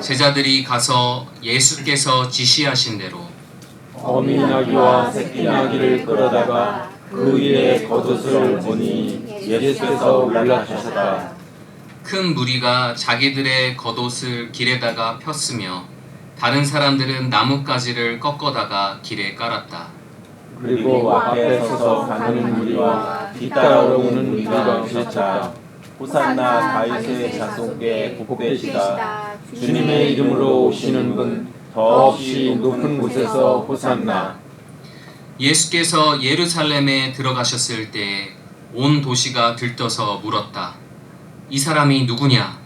제자들이 가서 예수께서 지시하신 대로 어미 나귀와 새끼 나귀를 끌어다가 그 위에 겉옷을 보니 예수께서 올라가셨다. 큰 무리가 자기들의 겉옷을 길에다가 폈으며 다른 사람들은 나뭇가지를 꺾어다가 길에 깔았다. 그리고 앞에 서서 가는 무리와 뒤따라오는 무리가 외쳤다. 호산나 다윗의 자손께 복되시다. 주님의 이름으로 오시는 분 더없이 높은 곳에서 호산나. 예수께서 예루살렘에 들어가셨을 때 온 도시가 들떠서 물었다. 이 사람이 누구냐?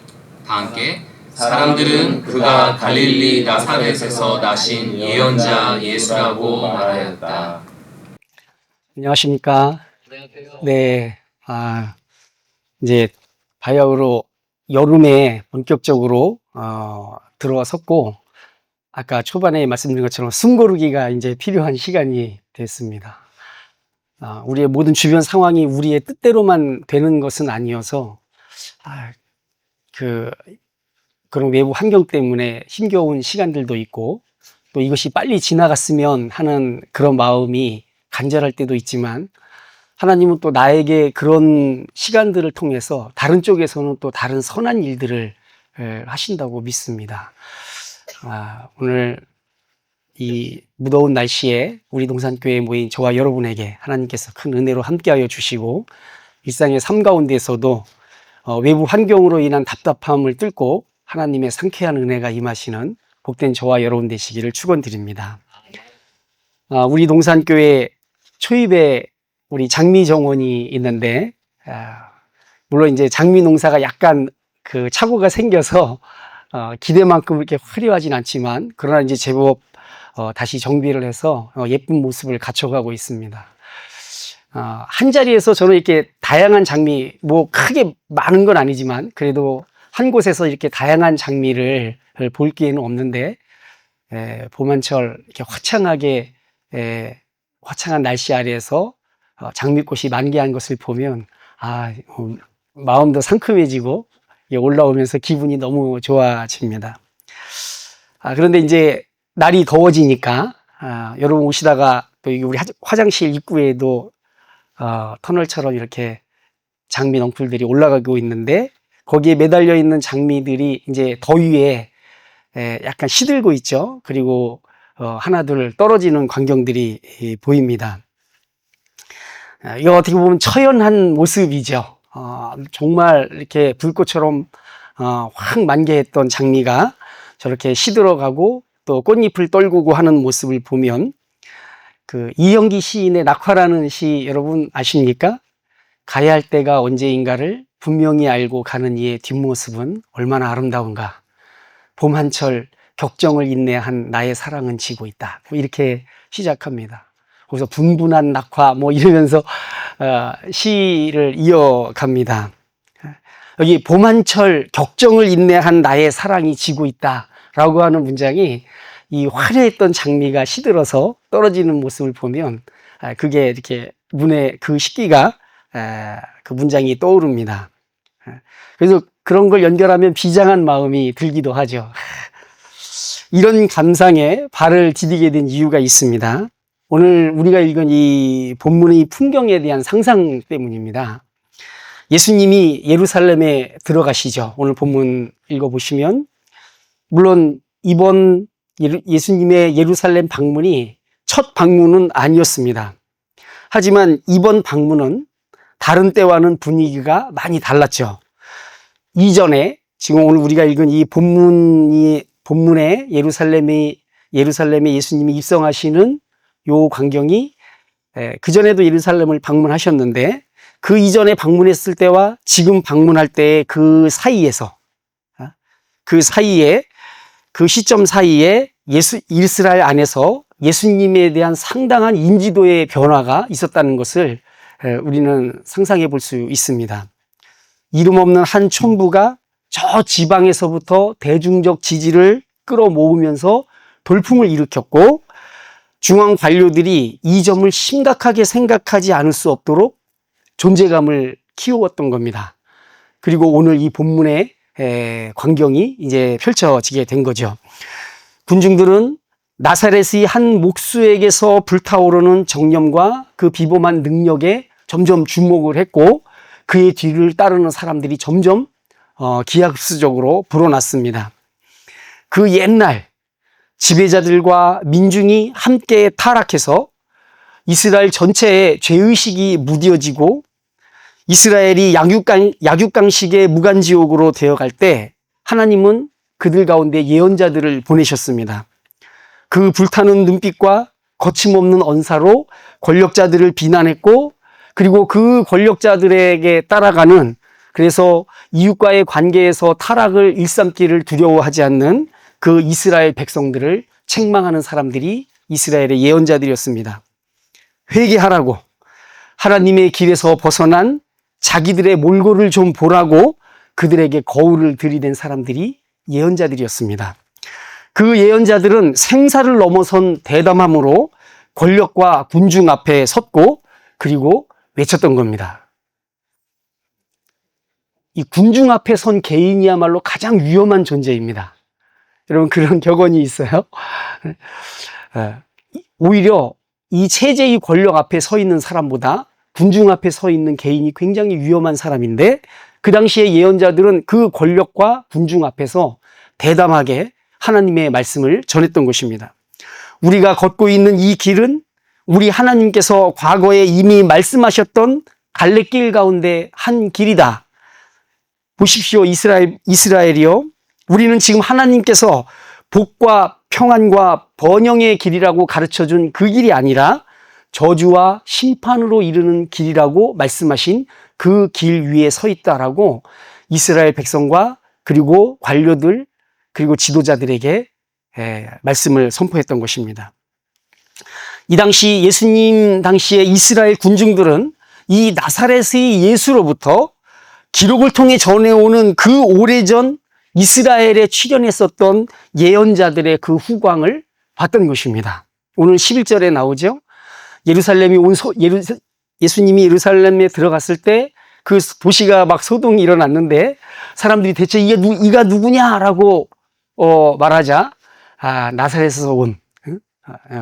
다 함께 사람들은 그가 갈릴리 나사렛에서 나신 예언자 예수라고 말하였다. 안녕하십니까? 네, 이제 바야흐로 여름에 본격적으로 들어섰고, 아까 초반에 말씀드린 것처럼 숨 고르기가 이제 필요한 시간이 됐습니다. 우리의 모든 주변 상황이 우리의 뜻대로만 되는 것은 아니어서 그런 외부 환경 때문에 힘겨운 시간들도 있고, 또 이것이 빨리 지나갔으면 하는 그런 마음이 간절할 때도 있지만, 하나님은 또 나에게 그런 시간들을 통해서 다른 쪽에서는 또 다른 선한 일들을 하신다고 믿습니다. 오늘 이 무더운 날씨에 우리 동산교회에 모인 저와 여러분에게 하나님께서 큰 은혜로 함께하여 주시고, 일상의 삶 가운데서도 외부 환경으로 인한 답답함을 뚫고 하나님의 상쾌한 은혜가 임하시는 복된 저와 여러분 되시기를 축원드립니다. 우리 동산교회 초입에 우리 장미 정원이 있는데, 물론 이제 장미 농사가 약간 그 착오가 생겨서 기대만큼 이렇게 화려하진 않지만, 그러나 이제 제법 다시 정비를 해서 예쁜 모습을 갖춰가고 있습니다. 한 자리에서 저는 이렇게 다양한 장미, 뭐 크게 많은 건 아니지만 그래도 한 곳에서 이렇게 다양한 장미를 볼 기회는 없는데, 봄한철 이렇게 화창한 날씨 아래에서 장미꽃이 만개한 것을 보면 마음도 상큼해지고 올라오면서 기분이 너무 좋아집니다. 그런데 이제 날이 더워지니까 여러분 오시다가 또 우리 화장실 입구에도 터널처럼 이렇게 장미 넝쿨들이 올라가고 있는데, 거기에 매달려 있는 장미들이 이제 더위에 약간 시들고 있죠. 그리고 하나둘 떨어지는 광경들이 보입니다. 이거 어떻게 보면 처연한 모습이죠. 정말 이렇게 불꽃처럼 확 만개했던 장미가 저렇게 시들어가고 또 꽃잎을 떨구고 하는 모습을 보면, 그 이영기 시인의 낙화라는 시 여러분 아십니까? 가야 할 때가 언제인가를 분명히 알고 가는 이의 뒷모습은 얼마나 아름다운가. 봄 한철 격정을 인내한 나의 사랑은 지고 있다. 이렇게 시작합니다. 거기서 분분한 낙화 이러면서 시를 이어갑니다. 여기 봄 한철 격정을 인내한 나의 사랑이 지고 있다라고 하는 문장이 이 화려했던 장미가 시들어서 떨어지는 모습을 보면 그게 이렇게 눈에 그 시기가 그 문장이 떠오릅니다. 그래서 그런 걸 연결하면 비장한 마음이 들기도 하죠. 이런 감상에 발을 디디게 된 이유가 있습니다. 오늘 우리가 읽은 이 본문의 풍경에 대한 상상 때문입니다. 예수님이 예루살렘에 들어가시죠. 오늘 본문 읽어보시면, 물론 이번 예수님의 예루살렘 방문이 첫 방문은 아니었습니다. 하지만 이번 방문은 다른 때와는 분위기가 많이 달랐죠. 이전에 지금 오늘 우리가 읽은 이 본문에 예루살렘에 예수님이 입성하시는 요 광경이, 그전에도 예루살렘을 방문하셨는데 그 이전에 방문했을 때와 지금 방문할 때의 그 시점 사이에 이스라엘 안에서 예수님에 대한 상당한 인지도의 변화가 있었다는 것을 우리는 상상해 볼 수 있습니다. 이름 없는 한 촌부가 저 지방에서부터 대중적 지지를 끌어모으면서 돌풍을 일으켰고, 중앙 관료들이 이 점을 심각하게 생각하지 않을 수 없도록 존재감을 키웠던 겁니다. 그리고 오늘 이 본문에 광경이 이제 펼쳐지게 된 거죠. 군중들은 나사렛의 한 목수에게서 불타오르는 정념과 그 비범한 능력에 점점 주목을 했고 그의 뒤를 따르는 사람들이 점점 기하급수적으로 불어났습니다. 그 옛날 지배자들과 민중이 함께 타락해서 이스라엘 전체에 죄의식이 무뎌지고 이스라엘이 약육강식의 무간지옥으로 되어갈 때 하나님은 그들 가운데 예언자들을 보내셨습니다. 그 불타는 눈빛과 거침없는 언사로 권력자들을 비난했고 그리고 그 권력자들에게 따라가는 그래서 이웃과의 관계에서 타락을 일삼기를 두려워하지 않는 그 이스라엘 백성들을 책망하는 사람들이 이스라엘의 예언자들이었습니다. 회개하라고 하나님의 길에서 벗어난 자기들의 몰골을 좀 보라고 그들에게 거울을 들이댄 사람들이 예언자들이었습니다. 그 예언자들은 생사를 넘어선 대담함으로 권력과 군중 앞에 섰고 그리고 외쳤던 겁니다. 이 군중 앞에 선 개인이야말로 가장 위험한 존재입니다. 여러분 그런 격언이 있어요. 오히려 이 체제의 권력 앞에 서 있는 사람보다 군중 앞에 서 있는 개인이 굉장히 위험한 사람인데 그 당시에 예언자들은 그 권력과 군중 앞에서 대담하게 하나님의 말씀을 전했던 것입니다. 우리가 걷고 있는 이 길은 우리 하나님께서 과거에 이미 말씀하셨던 갈래길 가운데 한 길이다. 보십시오, 이스라엘이요. 우리는 지금 하나님께서 복과 평안과 번영의 길이라고 가르쳐준 그 길이 아니라 저주와 심판으로 이르는 길이라고 말씀하신 그 길 위에 서 있다라고 이스라엘 백성과 그리고 관료들 그리고 지도자들에게 말씀을 선포했던 것입니다. 이 당시 예수님 당시에 이스라엘 군중들은 이 나사렛의 예수로부터 기록을 통해 전해오는 그 오래전 이스라엘에 출현했었던 예언자들의 그 후광을 봤던 것입니다. 오늘 11절에 나오죠. 예수님이 예루살렘에 들어갔을 때 그 도시가 막 소동이 일어났는데 사람들이 대체 이가 누구냐라고 말하자 나사렛에서 온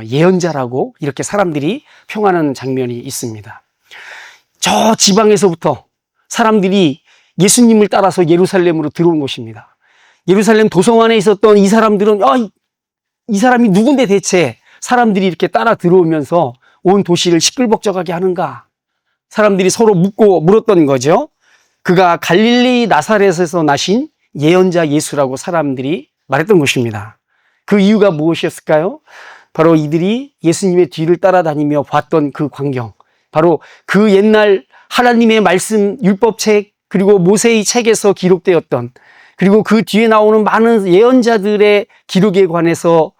예언자라고 이렇게 사람들이 평하는 장면이 있습니다. 저 지방에서부터 사람들이 예수님을 따라서 예루살렘으로 들어온 것입니다. 예루살렘 도성안에 있었던 이 사람들은 이 사람이 누군데 대체 사람들이 이렇게 따라 들어오면서 온 도시를 시끌벅적하게 하는가? 사람들이 서로 물었던 거죠. 그가 갈릴리 나사렛에서 나신 예언자 예수라고 사람들이 말했던 것입니다. 그 이유가 무엇이었을까요? 바로 이들이 예수님의 뒤를 따라다니며 봤던 그 광경, 바로 그 옛날 하나님의 말씀 율법책 그리고 모세의 책에서 기록되었던 그리고 그 뒤에 나오는 많은 예언자들의 기록에 관해서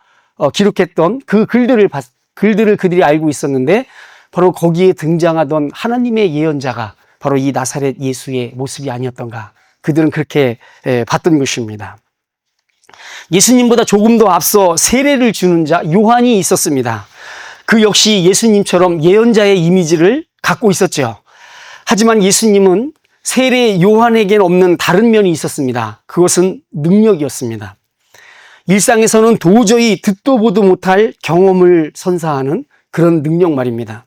기록했던 그 글들을 그들이 알고 있었는데 바로 거기에 등장하던 하나님의 예언자가 바로 이 나사렛 예수의 모습이 아니었던가 그들은 그렇게 봤던 것입니다. 예수님보다 조금 더 앞서 세례를 주는 자 요한이 있었습니다. 그 역시 예수님처럼 예언자의 이미지를 갖고 있었죠. 하지만 예수님은 세례 요한에겐 없는 다른 면이 있었습니다. 그것은 능력이었습니다. 일상에서는 도저히 듣도 보도 못할 경험을 선사하는 그런 능력 말입니다.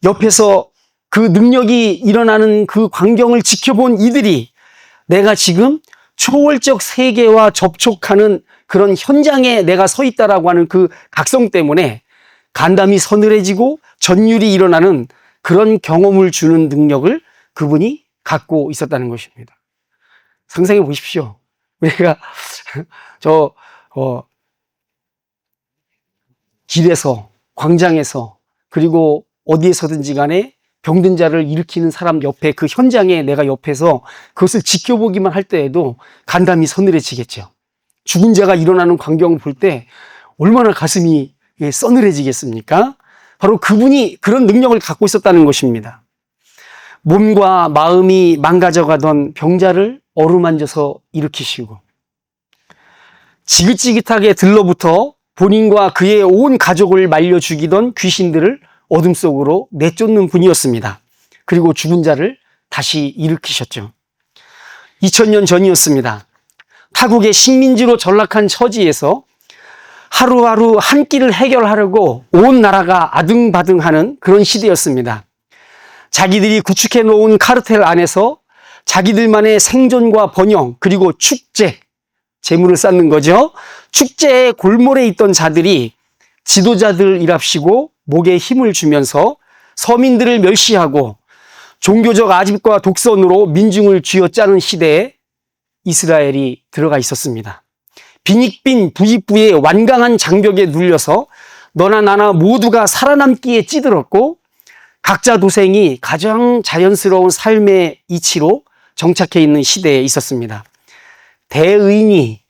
옆에서 그 능력이 일어나는 그 광경을 지켜본 이들이 내가 지금 초월적 세계와 접촉하는 그런 현장에 내가 서 있다라고 하는 그 각성 때문에 간담이 서늘해지고 전율이 일어나는 그런 경험을 주는 능력을 그분이 갖고 있었다는 것입니다. 상상해 보십시오. 우리가 길에서, 광장에서, 그리고 어디에서든지 간에 병든 자를 일으키는 사람 옆에 그 현장에 내가 옆에서 그것을 지켜보기만 할 때에도 간담이 서늘해지겠죠. 죽은 자가 일어나는 광경을 볼 때 얼마나 가슴이 서늘해지겠습니까? 바로 그분이 그런 능력을 갖고 있었다는 것입니다. 몸과 마음이 망가져가던 병자를 어루만져서 일으키시고 지긋지긋하게 들러붙어 본인과 그의 온 가족을 말려 죽이던 귀신들을 어둠 속으로 내쫓는 분이었습니다. 그리고 죽은 자를 다시 일으키셨죠. 2000년 전이었습니다. 타국의 식민지로 전락한 처지에서 하루하루 한 끼를 해결하려고 온 나라가 아등바등하는 그런 시대였습니다. 자기들이 구축해 놓은 카르텔 안에서 자기들만의 생존과 번영, 그리고 축제, 재물을 쌓는 거죠. 축제의 골몰에 있던 자들이 지도자들이랍시고 목에 힘을 주면서 서민들을 멸시하고 종교적 아집과 독선으로 민중을 쥐어짜는 시대에 이스라엘이 들어가 있었습니다. 빈익빈 부익부의 완강한 장벽에 눌려서 너나 나나 모두가 살아남기에 찌들었고 각자 도생이 가장 자연스러운 삶의 이치로 정착해 있는 시대에 있었습니다. 대의니,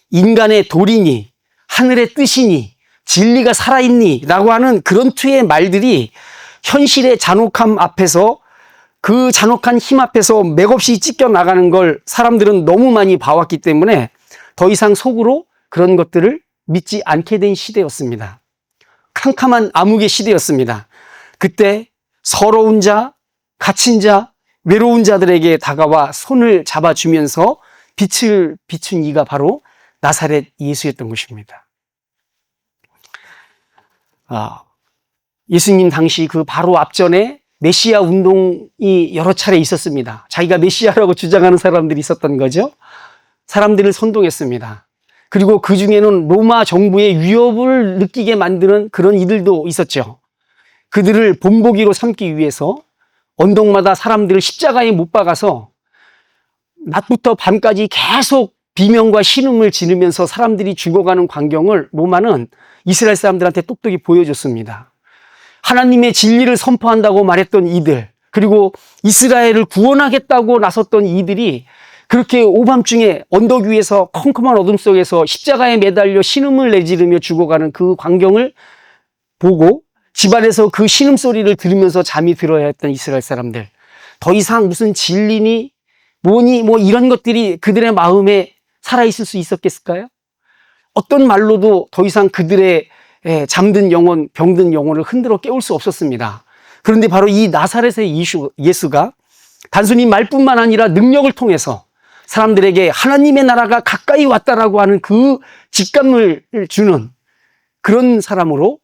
인간의 도리니, 하늘의 뜻이니, 진리가 살아있니 라고 하는 그런 투의 말들이 현실의 잔혹함 앞에서, 그 잔혹한 힘 앞에서 맥없이 찢겨나가는 걸 사람들은 너무 많이 봐왔기 때문에 더 이상 속으로 그런 것들을 믿지 않게 된 시대였습니다. 캄캄한 암흑의 시대였습니다. 그때 서러운 자, 갇힌 자, 외로운 자들에게 다가와 손을 잡아주면서 빛을 비춘 이가 바로 나사렛 예수였던 것입니다. 예수님 당시 그 바로 앞전에 메시아 운동이 여러 차례 있었습니다. 자기가 메시아라고 주장하는 사람들이 있었던 거죠. 사람들을 선동했습니다. 그리고 그 중에는 로마 정부의 위협을 느끼게 만드는 그런 이들도 있었죠. 그들을 본보기로 삼기 위해서 언덕마다 사람들을 십자가에 못 박아서 낮부터 밤까지 계속 비명과 신음을 지르면서 사람들이 죽어가는 광경을 로마는 이스라엘 사람들한테 똑똑히 보여줬습니다. 하나님의 진리를 선포한다고 말했던 이들, 그리고 이스라엘을 구원하겠다고 나섰던 이들이 그렇게 오밤중에 언덕 위에서 컴컴한 어둠 속에서 십자가에 매달려 신음을 내지르며 죽어가는 그 광경을 보고 집안에서 그 신음소리를 들으면서 잠이 들어야 했던 이스라엘 사람들, 더 이상 무슨 진리니 뭐니 뭐 이런 것들이 그들의 마음에 살아있을 수 있었겠을까요? 어떤 말로도 더 이상 그들의 잠든 영혼, 병든 영혼을 흔들어 깨울 수 없었습니다. 그런데 바로 이 나사렛의 예수가 단순히 말뿐만 아니라 능력을 통해서 사람들에게 하나님의 나라가 가까이 왔다라고 하는 그 직감을 주는 그런 사람으로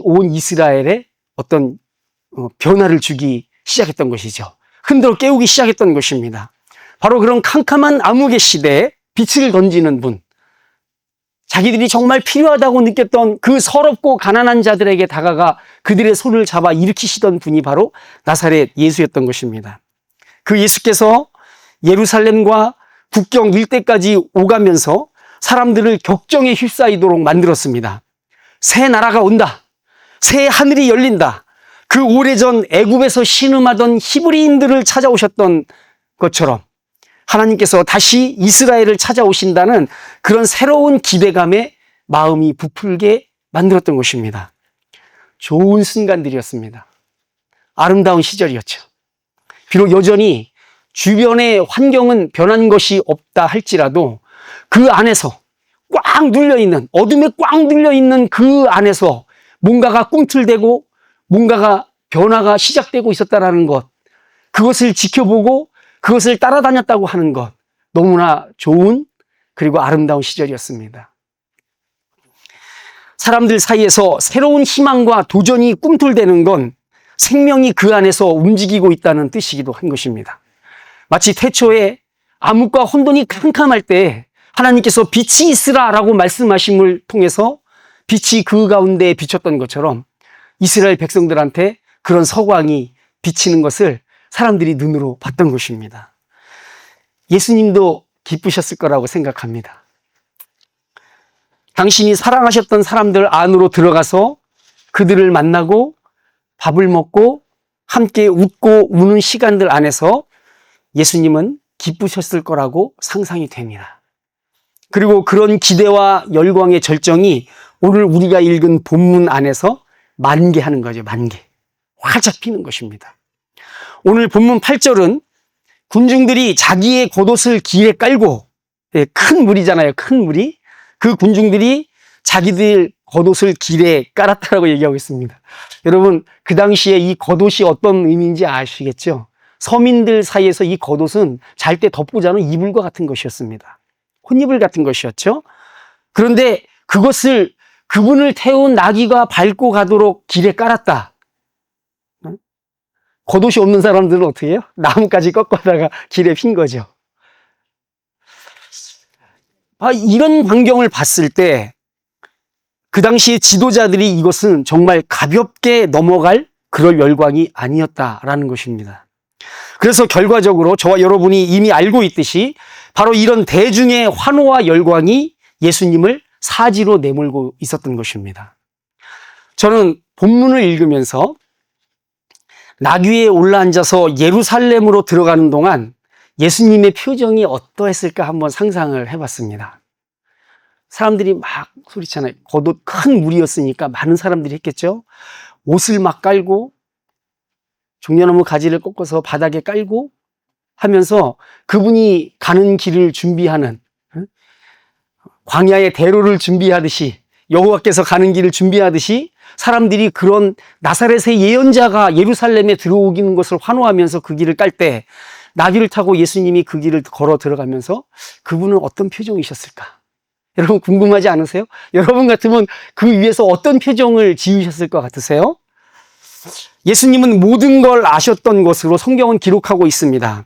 온 이스라엘에 어떤 변화를 주기 시작했던 것이죠. 흔들어 깨우기 시작했던 것입니다. 바로 그런 캄캄한 암흑의 시대에 빛을 던지는 분, 자기들이 정말 필요하다고 느꼈던 그 서럽고 가난한 자들에게 다가가 그들의 손을 잡아 일으키시던 분이 바로 나사렛 예수였던 것입니다. 그 예수께서 예루살렘과 국경 일대까지 오가면서 사람들을 격정에 휩싸이도록 만들었습니다. 새 나라가 온다. 새 하늘이 열린다. 그 오래전 애굽에서 신음하던 히브리인들을 찾아오셨던 것처럼 하나님께서 다시 이스라엘을 찾아오신다는 그런 새로운 기대감에 마음이 부풀게 만들었던 것입니다. 좋은 순간들이었습니다. 아름다운 시절이었죠. 비록 여전히 주변의 환경은 변한 것이 없다 할지라도 그 안에서 꽉 눌려있는, 어둠에 꽉 눌려있는 그 안에서 뭔가가 꿈틀대고 뭔가가 변화가 시작되고 있었다라는 것, 그것을 지켜보고 그것을 따라다녔다고 하는 것, 너무나 좋은 그리고 아름다운 시절이었습니다. 사람들 사이에서 새로운 희망과 도전이 꿈틀대는 건 생명이 그 안에서 움직이고 있다는 뜻이기도 한 것입니다. 마치 태초에 암흑과 혼돈이 캄캄할 때 하나님께서 빛이 있으라라고 말씀하심을 통해서 빛이 그 가운데에 비쳤던 것처럼 이스라엘 백성들한테 그런 서광이 비치는 것을 사람들이 눈으로 봤던 것입니다. 예수님도 기쁘셨을 거라고 생각합니다. 당신이 사랑하셨던 사람들 안으로 들어가서 그들을 만나고 밥을 먹고 함께 웃고 우는 시간들 안에서 예수님은 기쁘셨을 거라고 상상이 됩니다. 그리고 그런 기대와 열광의 절정이 오늘 우리가 읽은 본문 안에서 만개하는 거죠. 만개. 활짝 피는 것입니다. 오늘 본문 8절은 군중들이 자기의 겉옷을 길에 깔고, 큰 무리잖아요. 큰 무리. 그 군중들이 자기들 겉옷을 길에 깔았다라고 얘기하고 있습니다. 여러분, 그 당시에 이 겉옷이 어떤 의미인지 아시겠죠? 서민들 사이에서 이 겉옷은 잘 때 덮고 자는 이불과 같은 것이었습니다. 혼이불 같은 것이었죠. 그런데 그것을 그분을 태운 나귀가 밟고 가도록 길에 깔았다. 겉옷이 없는 사람들은 어떻게 해요? 나뭇가지 꺾어다가 길에 핀 거죠. 이런 광경을 봤을 때 그 당시에 지도자들이 이것은 정말 가볍게 넘어갈 그럴 열광이 아니었다라는 것입니다. 그래서 결과적으로 저와 여러분이 이미 알고 있듯이 바로 이런 대중의 환호와 열광이 예수님을 사지로 내몰고 있었던 것입니다. 저는 본문을 읽으면서 나귀에 올라앉아서 예루살렘으로 들어가는 동안 예수님의 표정이 어떠했을까 한번 상상을 해봤습니다. 사람들이 막 소리잖아요. 겉옷 큰 무리였으니까 많은 사람들이 했겠죠. 옷을 막 깔고 종려나무 가지를 꺾어서 바닥에 깔고 하면서 그분이 가는 길을 준비하는, 광야의 대로를 준비하듯이, 여호와께서 가는 길을 준비하듯이 사람들이 그런 나사렛의 예언자가 예루살렘에 들어오기는 것을 환호하면서 그 길을 깔 때 나귀를 타고 예수님이 그 길을 걸어 들어가면서 그분은 어떤 표정이셨을까? 여러분 궁금하지 않으세요? 여러분 같으면 그 위에서 어떤 표정을 지으셨을 것 같으세요? 예수님은 모든 걸 아셨던 것으로 성경은 기록하고 있습니다.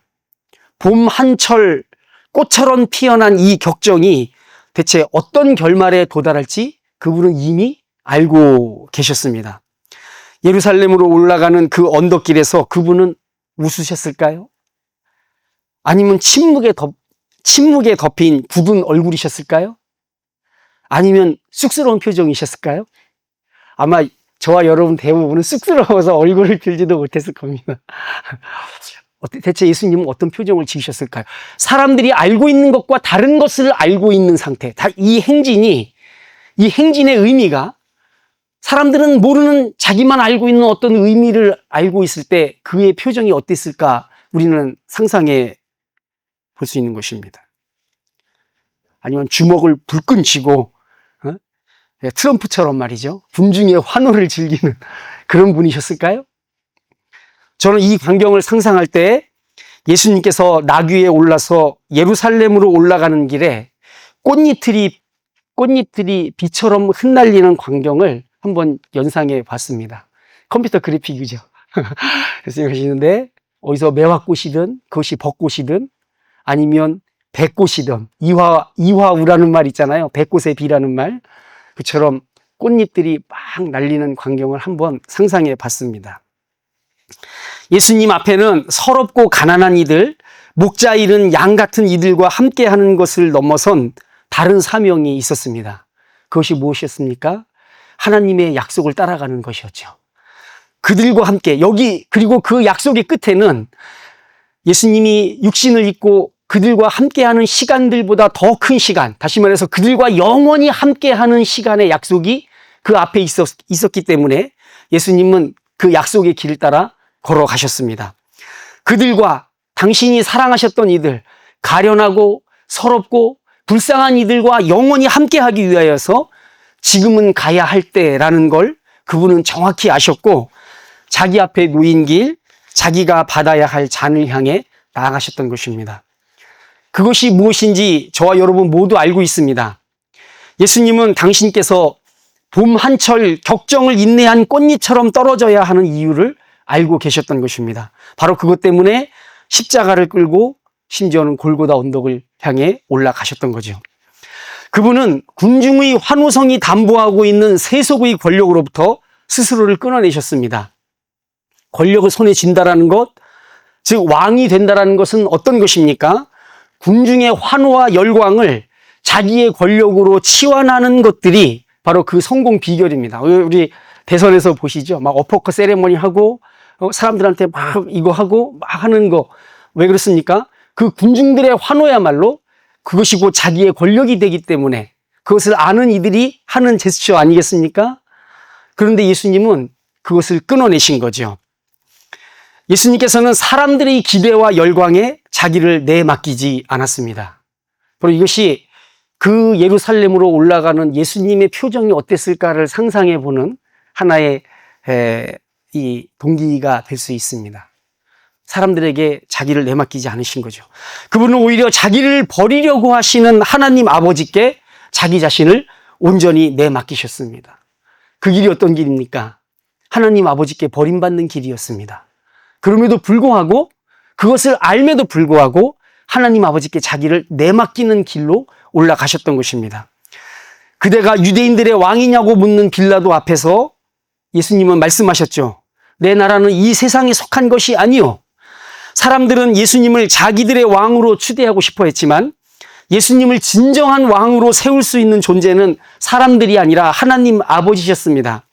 봄 한철 꽃처럼 피어난 이 격정이 대체 어떤 결말에 도달할지 그분은 이미 알고 계셨습니다. 예루살렘으로 올라가는 그 언덕길에서 그분은 웃으셨을까요? 아니면 침묵에 덮인 굳은 얼굴이셨을까요? 아니면 쑥스러운 표정이셨을까요? 아마 저와 여러분 대부분은 쑥스러워서 얼굴을 들지도 못했을 겁니다. 대체 예수님은 어떤 표정을 지으셨을까요? 사람들이 알고 있는 것과 다른 것을 알고 있는 상태. 이 행진의 의미가 사람들은 모르는 자기만 알고 있는 어떤 의미를 알고 있을 때 그의 표정이 어땠을까 우리는 상상해 볼 수 있는 것입니다. 아니면 주먹을 불끈 쥐고 트럼프처럼 말이죠. 군중의 환호를 즐기는 그런 분이셨을까요? 저는 이 광경을 상상할 때 예수님께서 나귀에 올라서 예루살렘으로 올라가는 길에 꽃잎들이 비처럼 흩날리는 광경을 한번 연상해 봤습니다. 컴퓨터 그래픽이죠. 그래서 생각하시는데 어디서 매화꽃이든 그것이 벚꽃이든 아니면 백꽃이든 이화우라는 말 있잖아요. 백꽃의 비라는 말. 그처럼 꽃잎들이 막 날리는 광경을 한번 상상해 봤습니다. 예수님 앞에는 서럽고 가난한 이들, 목자 잃은 양 같은 이들과 함께 하는 것을 넘어선 다른 사명이 있었습니다. 그것이 무엇이었습니까? 하나님의 약속을 따라가는 것이었죠. 그들과 함께 그리고 그 약속의 끝에는 예수님이 육신을 입고 그들과 함께하는 시간들보다 더 큰 시간, 다시 말해서 그들과 영원히 함께하는 시간의 약속이 그 앞에 있었기 때문에 예수님은 그 약속의 길을 따라 걸어가셨습니다. 그들과 당신이 사랑하셨던 이들, 가련하고 서럽고 불쌍한 이들과 영원히 함께하기 위하여서 지금은 가야 할 때라는 걸 그분은 정확히 아셨고 자기 앞에 놓인 길, 자기가 받아야 할 잔을 향해 나아가셨던 것입니다. 그것이 무엇인지 저와 여러분 모두 알고 있습니다. 예수님은 당신께서 봄 한철 격정을 인내한 꽃잎처럼 떨어져야 하는 이유를 알고 계셨던 것입니다. 바로 그것 때문에 십자가를 끌고 심지어는 골고다 언덕을 향해 올라가셨던 거죠. 그분은 군중의 환호성이 담보하고 있는 세속의 권력으로부터 스스로를 끊어내셨습니다. 권력을 손에 쥔다라는 것, 즉 왕이 된다라는 것은 어떤 것입니까? 군중의 환호와 열광을 자기의 권력으로 치환하는 것들이 바로 그 성공 비결입니다. 우리 대선에서 보시죠. 막 어퍼컷 세레머니 하고 사람들한테 막 이거 하고 막 하는 거. 왜 그렇습니까? 그 군중들의 환호야말로 그것이 곧 자기의 권력이 되기 때문에 그것을 아는 이들이 하는 제스처 아니겠습니까? 그런데 예수님은 그것을 끊어내신 거죠. 예수님께서는 사람들의 기대와 열광에 자기를 내맡기지 않았습니다. 바로 이것이 그 예루살렘으로 올라가는 예수님의 표정이 어땠을까를 상상해 보는 하나의 이 동기가 될 수 있습니다. 사람들에게 자기를 내맡기지 않으신 거죠. 그분은 오히려 자기를 버리려고 하시는 하나님 아버지께 자기 자신을 온전히 내맡기셨습니다. 그 길이 어떤 길입니까? 하나님 아버지께 버림받는 길이었습니다. 그럼에도 불구하고, 그것을 알매도 불구하고 하나님 아버지께 자기를 내맡기는 길로 올라가셨던 것입니다. 그대가 유대인들의 왕이냐고 묻는 빌라도 앞에서 예수님은 말씀하셨죠. 내 나라는 이 세상에 속한 것이 아니요. 사람들은 예수님을 자기들의 왕으로 추대하고 싶어 했지만 예수님을 진정한 왕으로 세울 수 있는 존재는 사람들이 아니라 하나님 아버지셨습니다.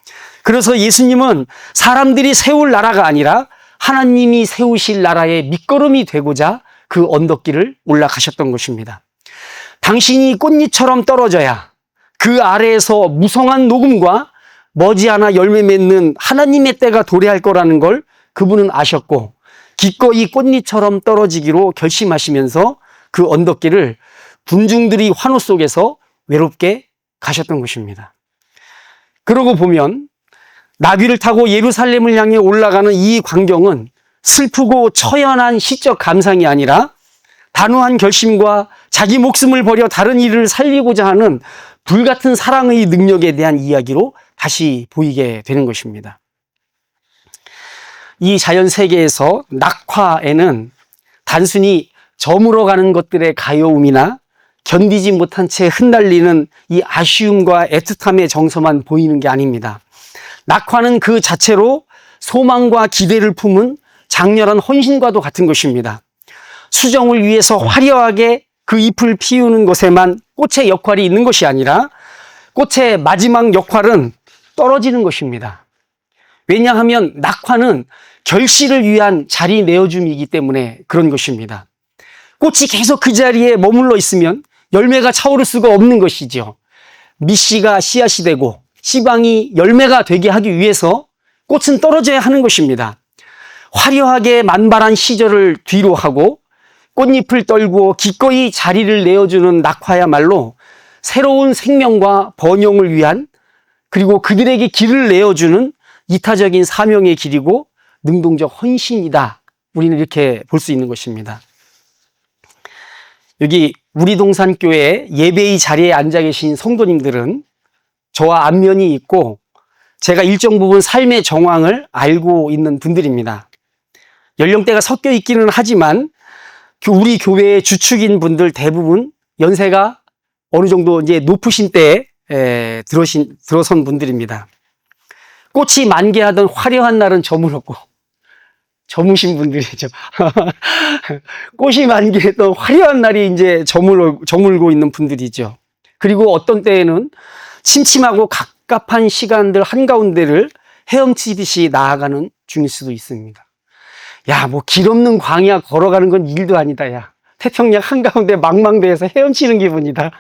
그래서 예수님은 사람들이 세울 나라가 아니라 하나님이 세우실 나라의 밑거름이 되고자 그 언덕길을 올라가셨던 것입니다. 당신이 꽃잎처럼 떨어져야 그 아래에서 무성한 녹음과 머지않아 열매 맺는 하나님의 때가 도래할 거라는 걸 그분은 아셨고 기꺼이 꽃잎처럼 떨어지기로 결심하시면서 그 언덕길을 군중들이 환호 속에서 외롭게 가셨던 것입니다. 그러고 보면 나귀를 타고 예루살렘을 향해 올라가는 이 광경은 슬프고 처연한 시적 감상이 아니라 단호한 결심과 자기 목숨을 버려 다른 이를 살리고자 하는 불같은 사랑의 능력에 대한 이야기로 다시 보이게 되는 것입니다. 이 자연 세계에서 낙화에는 단순히 저물어 가는 것들의 가여움이나 견디지 못한 채 흩날리는 이 아쉬움과 애틋함의 정서만 보이는 게 아닙니다. 낙화는 그 자체로 소망과 기대를 품은 장렬한 헌신과도 같은 것입니다. 수정을 위해서 화려하게 그 잎을 피우는 것에만 꽃의 역할이 있는 것이 아니라 꽃의 마지막 역할은 떨어지는 것입니다. 왜냐하면 낙화는 결실을 위한 자리 내어줌이기 때문에 그런 것입니다. 꽃이 계속 그 자리에 머물러 있으면 열매가 차오를 수가 없는 것이죠. 밑씨가 씨앗이 되고 씨방이 열매가 되게 하기 위해서 꽃은 떨어져야 하는 것입니다. 화려하게 만발한 시절을 뒤로 하고 꽃잎을 떨구어 기꺼이 자리를 내어주는 낙화야말로 새로운 생명과 번영을 위한 그리고 그들에게 길을 내어주는 이타적인 사명의 길이고 능동적 헌신이다. 우리는 이렇게 볼 수 있는 것입니다. 여기 우리 동산교회 예배의 자리에 앉아 계신 성도님들은 저와 안면이 있고 제가 일정 부분 삶의 정황을 알고 있는 분들입니다. 연령대가 섞여 있기는 하지만 우리 교회의 주축인 분들 대부분 연세가 어느 정도 이제 높으신 때에 들어선 분들입니다. 꽃이 만개하던 화려한 날은 저물었고 저무신 분들이죠. 꽃이 만개했던 화려한 날이 이제 저물고 있는 분들이죠. 그리고 어떤 때에는 침침하고 갑갑한 시간들 한가운데를 헤엄치듯이 나아가는 중일 수도 있습니다. 야, 뭐 길 없는 광야 걸어가는 건 일도 아니다. 야, 태평양 한가운데 망망대해서 헤엄치는 기분이다.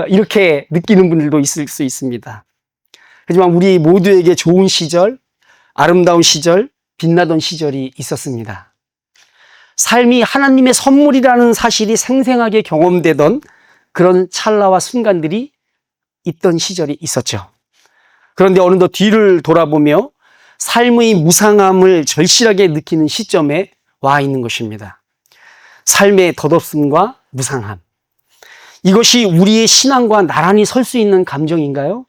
이렇게 느끼는 분들도 있을 수 있습니다. 하지만 우리 모두에게 좋은 시절, 아름다운 시절, 빛나던 시절이 있었습니다. 삶이 하나님의 선물이라는 사실이 생생하게 경험되던 그런 찰나와 순간들이 있던 시절이 있었죠. 그런데 어느덧 뒤를 돌아보며 삶의 무상함을 절실하게 느끼는 시점에 와 있는 것입니다. 삶의 덧없음과 무상함. 이것이 우리의 신앙과 나란히 설 수 있는 감정인가요?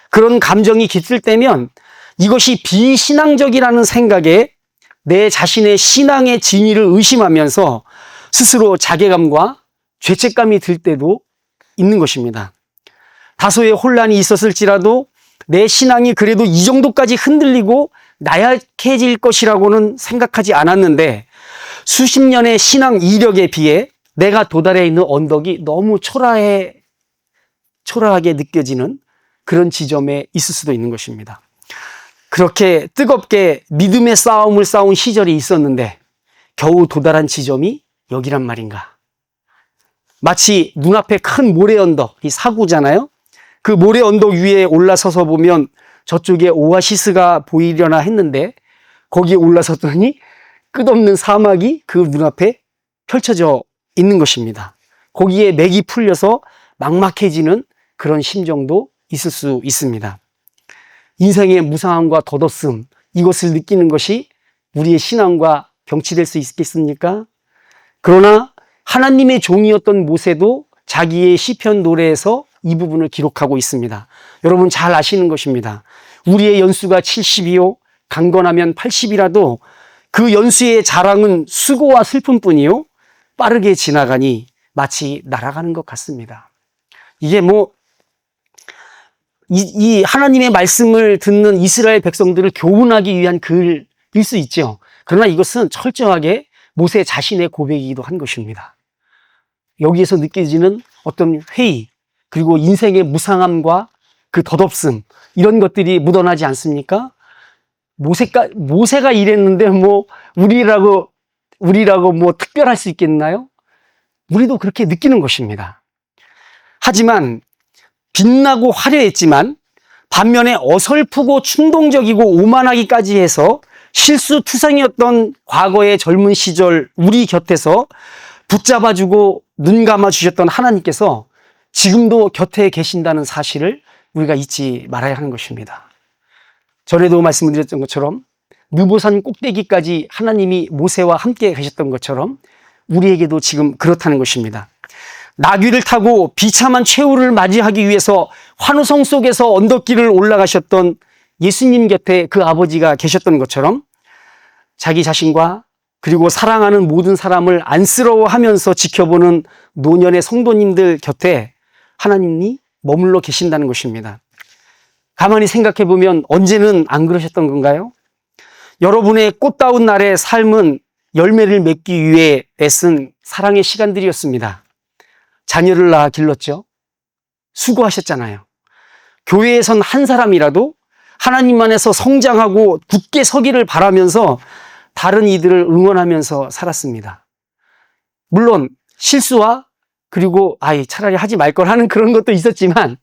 그런 감정이 깃들 때면 이것이 비신앙적이라는 생각에 내 자신의 신앙의 진위를 의심하면서 스스로 자괴감과 죄책감이 들 때도 있는 것입니다. 다소의 혼란이 있었을지라도 내 신앙이 그래도 이 정도까지 흔들리고 나약해질 것이라고는 생각하지 않았는데 수십 년의 신앙 이력에 비해 내가 도달해 있는 언덕이 너무 초라하게 느껴지는 그런 지점에 있을 수도 있는 것입니다. 그렇게 뜨겁게 믿음의 싸움을 싸운 시절이 있었는데 겨우 도달한 지점이 여기란 말인가. 마치 눈앞에 큰 모래 언덕, 이 사구잖아요. 그 모래 언덕 위에 올라서서 보면 저쪽에 오아시스가 보이려나 했는데 거기에 올라섰더니 끝없는 사막이 그 눈앞에 펼쳐져 있는 것입니다. 거기에 맥이 풀려서 막막해지는 그런 심정도 있을 수 있습니다. 인생의 무상함과 덧없음, 이것을 느끼는 것이 우리의 신앙과 경치될 수 있겠습니까? 그러나 하나님의 종이었던 모세도 자기의 시편 노래에서 이 부분을 기록하고 있습니다. 여러분 잘 아시는 것입니다. 우리의 연수가 70이요 강건하면 80이라도 그 연수의 자랑은 수고와 슬픔뿐이요 빠르게 지나가니 마치 날아가는 것 같습니다. 이게 이 하나님의 말씀을 듣는 이스라엘 백성들을 교훈하기 위한 글일 수 있죠. 그러나 이것은 철저하게 모세 자신의 고백이기도 한 것입니다. 여기에서 느껴지는 어떤 회의, 그리고 인생의 무상함과 그 덧없음, 이런 것들이 묻어나지 않습니까? 모세가 이랬는데 우리라고 특별할 수 있겠나요? 우리도 그렇게 느끼는 것입니다. 하지만 빛나고 화려했지만 반면에 어설프고 충동적이고 오만하기까지 해서 실수투성이었던 과거의 젊은 시절 우리 곁에서 붙잡아주고 눈 감아주셨던 하나님께서 지금도 곁에 계신다는 사실을 우리가 잊지 말아야 하는 것입니다. 전에도 말씀드렸던 것처럼 느보산 꼭대기까지 하나님이 모세와 함께 계셨던 것처럼 우리에게도 지금 그렇다는 것입니다. 나귀를 타고 비참한 최후를 맞이하기 위해서 환호성 속에서 언덕길을 올라가셨던 예수님 곁에 그 아버지가 계셨던 것처럼 자기 자신과 그리고 사랑하는 모든 사람을 안쓰러워하면서 지켜보는 노년의 성도님들 곁에 하나님이 머물러 계신다는 것입니다. 가만히 생각해 보면 언제는 안 그러셨던 건가요? 여러분의 꽃다운 날의 삶은 열매를 맺기 위해 애쓴 사랑의 시간들이었습니다. 자녀를 낳아 길렀죠. 수고하셨잖아요. 교회에선 한 사람이라도 하나님 안에서 성장하고 굳게 서기를 바라면서 다른 이들을 응원하면서 살았습니다. 물론 실수와 그리고 차라리 하지 말 걸 하는 그런 것도 있었지만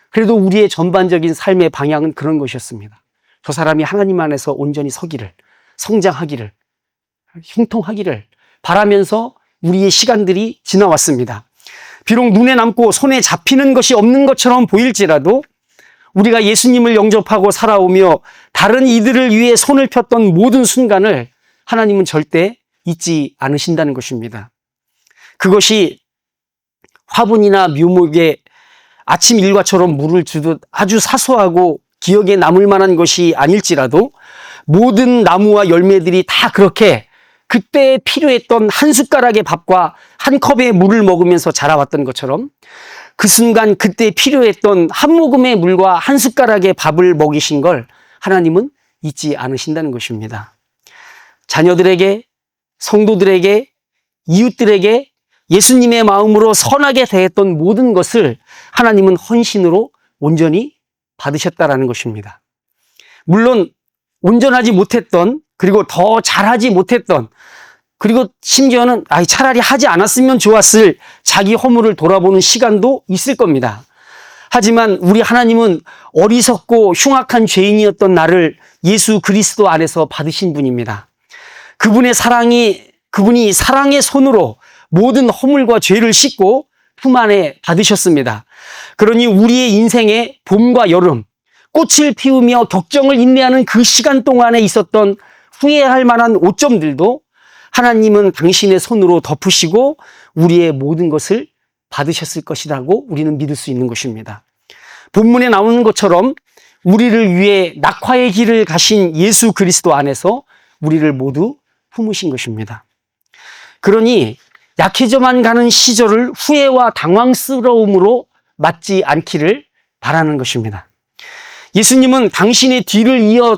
그래도 우리의 전반적인 삶의 방향은 그런 것이었습니다. 저 사람이 하나님 안에서 온전히 서기를, 성장하기를, 형통하기를 바라면서 우리의 시간들이 지나왔습니다. 비록 눈에 남고 손에 잡히는 것이 없는 것처럼 보일지라도 우리가 예수님을 영접하고 살아오며 다른 이들을 위해 손을 폈던 모든 순간을 하나님은 절대 잊지 않으신다는 것입니다. 그것이 화분이나 묘목에 아침 일과처럼 물을 주듯 아주 사소하고 기억에 남을 만한 것이 아닐지라도 모든 나무와 열매들이 다 그렇게 그때 필요했던 한 숟가락의 밥과 한 컵의 물을 먹으면서 자라왔던 것처럼 그 순간 그때 필요했던 한 모금의 물과 한 숟가락의 밥을 먹이신 걸 하나님은 잊지 않으신다는 것입니다. 자녀들에게, 성도들에게, 이웃들에게 예수님의 마음으로 선하게 대했던 모든 것을 하나님은 헌신으로 온전히 받으셨다라는 것입니다. 물론 온전하지 못했던, 그리고 더 잘하지 못했던, 그리고 심지어는 차라리 하지 않았으면 좋았을 자기 허물을 돌아보는 시간도 있을 겁니다. 하지만 우리 하나님은 어리석고 흉악한 죄인이었던 나를 예수 그리스도 안에서 받으신 분입니다. 그분이 사랑의 손으로 모든 허물과 죄를 씻고 품 안에 받으셨습니다. 그러니 우리의 인생의 봄과 여름, 꽃을 피우며 격정을 인내하는 그 시간 동안에 있었던 후회할 만한 오점들도 하나님은 당신의 손으로 덮으시고 우리의 모든 것을 받으셨을 것이라고 우리는 믿을 수 있는 것입니다. 본문에 나오는 것처럼 우리를 위해 낙화의 길을 가신 예수 그리스도 안에서 우리를 모두 품으신 것입니다. 그러니 약해져만 가는 시절을 후회와 당황스러움으로 맞지 않기를 바라는 것입니다. 예수님은 당신의 뒤를 이어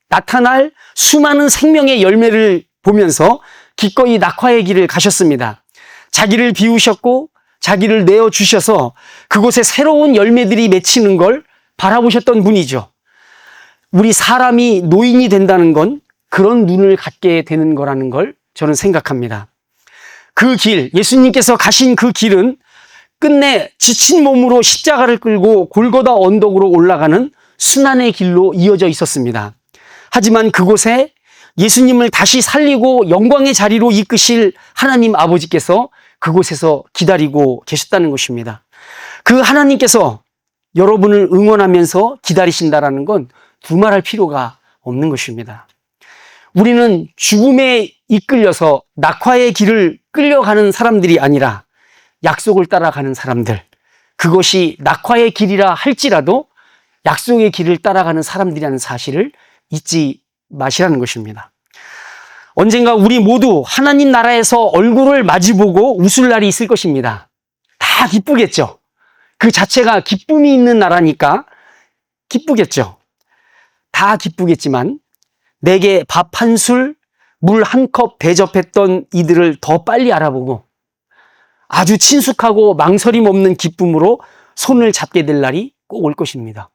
나타날 수많은 생명의 열매를 보면서 기꺼이 낙화의 길을 가셨습니다. 자기를 비우셨고 자기를 내어주셔서 그곳에 새로운 열매들이 맺히는 걸 바라보셨던 분이죠. 우리 사람이 노인이 된다는 건 그런 눈을 갖게 되는 거라는 걸 저는 생각합니다. 그 길, 예수님께서 가신 그 길은 끝내 지친 몸으로 십자가를 끌고 골고다 언덕으로 올라가는 순환의 길로 이어져 있었습니다. 하지만 그곳에 예수님을 다시 살리고 영광의 자리로 이끄실 하나님 아버지께서 그곳에서 기다리고 계셨다는 것입니다. 그 하나님께서 여러분을 응원하면서 기다리신다라는 건 두말할 필요가 없는 것입니다. 우리는 죽음의 이끌려서 낙화의 길을 끌려가는 사람들이 아니라 약속을 따라가는 사람들, 그것이 낙화의 길이라 할지라도 약속의 길을 따라가는 사람들이라는 사실을 잊지 마시라는 것입니다. 언젠가 우리 모두 하나님 나라에서 얼굴을 마주보고 웃을 날이 있을 것입니다. 다 기쁘겠죠. 그 자체가 기쁨이 있는 나라니까 기쁘겠죠. 다 기쁘겠지만 내게 밥 한 술, 물 한 컵 대접했던 이들을 더 빨리 알아보고 아주 친숙하고 망설임 없는 기쁨으로 손을 잡게 될 날이 꼭 올 것입니다.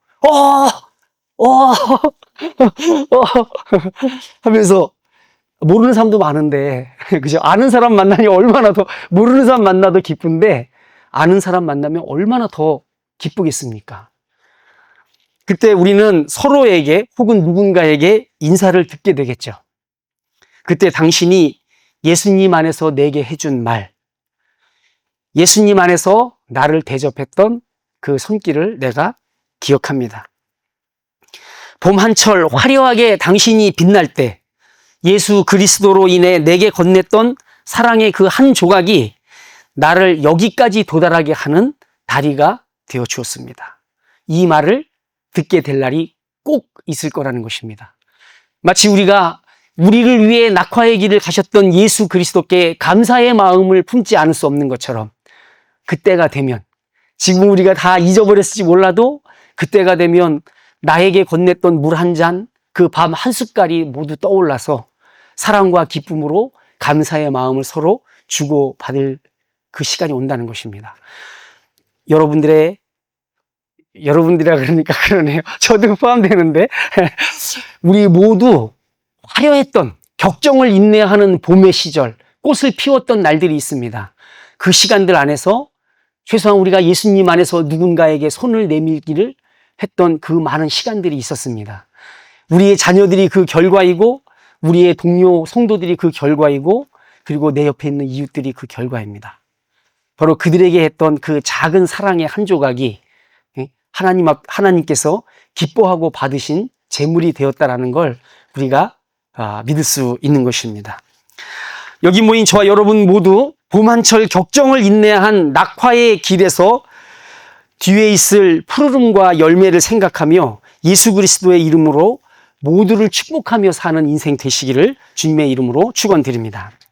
하면서 모르는 사람도 많은데, 그죠? 아는 사람 만나니 얼마나 더, 모르는 사람 만나도 기쁜데, 아는 사람 만나면 얼마나 더 기쁘겠습니까? 그때 우리는 서로에게 혹은 누군가에게 인사를 듣게 되겠죠. 그때 당신이 예수님 안에서 내게 해준 말, 예수님 안에서 나를 대접했던 그 손길을 내가 기억합니다. 봄 한철 화려하게 당신이 빛날 때 예수 그리스도로 인해 내게 건넸던 사랑의 그 한 조각이 나를 여기까지 도달하게 하는 다리가 되어 주었습니다. 이 말을 듣게 될 날이 꼭 있을 거라는 것입니다. 마치 우리가 우리를 위해 낙화의 길을 가셨던 예수 그리스도께 감사의 마음을 품지 않을 수 없는 것처럼 그때가 되면, 지금 우리가 다 잊어버렸을지 몰라도 그때가 되면 나에게 건넸던 물 한 잔, 그 밥 한 숟갈이 모두 떠올라서 사랑과 기쁨으로 감사의 마음을 서로 주고받을 그 시간이 온다는 것입니다. 여러분들이라 그러니까 그러네요. 저도 포함되는데 우리 모두 화려했던, 격정을 인내하는 봄의 시절, 꽃을 피웠던 날들이 있습니다. 그 시간들 안에서 최소한 우리가 예수님 안에서 누군가에게 손을 내밀기를 했던 그 많은 시간들이 있었습니다. 우리의 자녀들이 그 결과이고, 우리의 동료 성도들이 그 결과이고, 그리고 내 옆에 있는 이웃들이 그 결과입니다. 바로 그들에게 했던 그 작은 사랑의 한 조각이 하나님께서 기뻐하고 받으신 제물이 되었다라는 걸 우리가 믿을 수 있는 것입니다. 여기 모인 저와 여러분 모두 봄 한철 격정을 인내한 낙화의 길에서 뒤에 있을 푸르름과 열매를 생각하며 예수 그리스도의 이름으로 모두를 축복하며 사는 인생 되시기를 주님의 이름으로 축원드립니다.